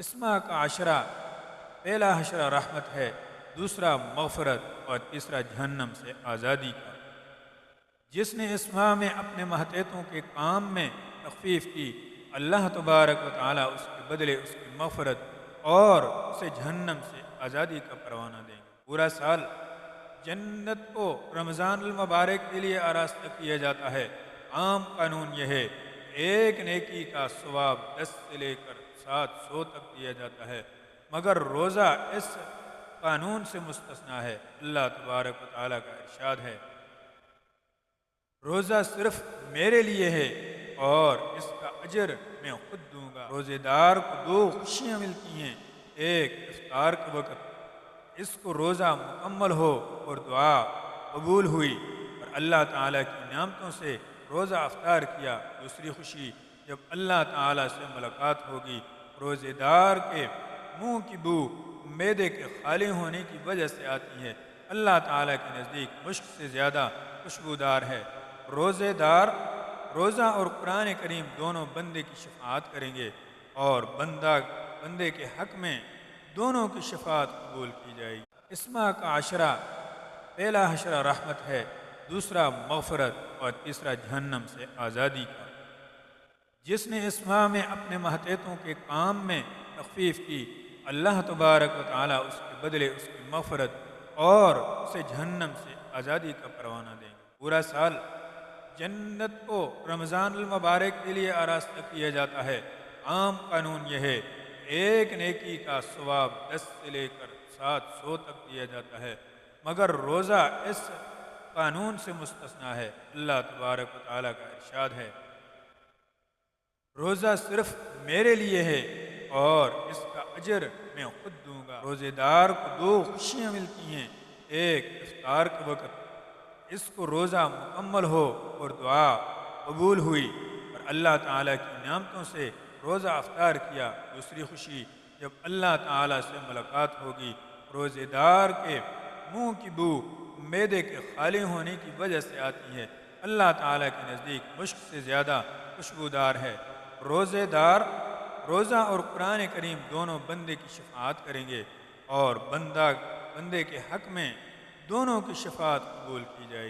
اسما کا عشرہ، پہلا عشرہ رحمت ہے، دوسرا مغفرت اور تیسرا جہنم سے آزادی کا۔ جس نے اس ماہ میں اپنے ماتحتوں کے کام میں تخفیف کی، اللہ تبارک و تعالیٰ اس کے بدلے اس کی مغفرت اور اسے جہنم سے آزادی کا پروانہ دیں گے۔ پورا سال جنت کو رمضان المبارک کے لیے آراستہ کیا جاتا ہے۔ عام قانون یہ ہے، ایک نیکی کا ثواب 10 سے لے کر 700 تک دیا جاتا ہے، مگر روزہ اس قانون سے مستثنا ہے۔ اللہ تبارک و تعالیٰ کا ارشاد ہے، روزہ صرف میرے لیے ہے اور اس کا اجر میں خود دوں گا۔ روزے دار کو 2 خوشیاں ملتی ہیں، ایک افطار کے وقت اس کو روزہ مکمل ہو اور دعا قبول ہوئی اور اللہ تعالیٰ کی نعمتوں سے روزہ افطار کیا۔ دوسری خوشی جب اللہ تعالیٰ سے ملاقات ہوگی۔ روزے دار کے منہ کی بو معدے کے خالی ہونے کی وجہ سے آتی ہے، اللہ تعالیٰ کے نزدیک مشک سے زیادہ خوشبودار ہے۔ روزے دار روزہ اور قرآن کریم دونوں بندے کی شفاعت کریں گے اور بندے کے حق میں دونوں کی شفاعت قبول کی جائے گی۔ اسما کا عشرہ، پہلا عشرہ رحمت ہے، دوسرا مغفرت اور تیسرا جہنم سے آزادی کا۔ جس نے اس ماہ میں اپنے ماتحتوں کے کام میں تخفیف کی، اللہ تبارک و تعالیٰ اس کے بدلے اس کی مغفرت اور اسے جہنم سے آزادی کا پروانہ دیں گے۔ پورا سال جنت کو رمضان المبارک کے لیے آراستہ کیا جاتا ہے۔ عام قانون یہ ہے، ایک نیکی کا ثواب 10 سے لے کر 700 تک دیا جاتا ہے، مگر روزہ اس قانون سے مستثنا ہے۔ اللہ تبارک و تعالیٰ کا ارشاد ہے، روزہ صرف میرے لیے ہے اور اس کا اجر میں خود دوں گا۔ روزے دار کو 2 خوشیاں ملتی ہیں، ایک افطار کے وقت اس کو روزہ مکمل ہو اور دعا قبول ہوئی اور اللہ تعالیٰ کی نعمتوں سے روزہ افطار کیا۔ دوسری خوشی جب اللہ تعالیٰ سے ملاقات ہوگی۔ روزے دار کے منہ کی بو معدے کے خالی ہونے کی وجہ سے آتی ہے، اللہ تعالیٰ کے نزدیک مشک سے زیادہ خوشبودار ہے۔ روزے دار روزہ اور قرآن کریم دونوں بندے کی شفاعت کریں گے اور بندے کے حق میں دونوں کی شفاعت قبول کی جائے گی۔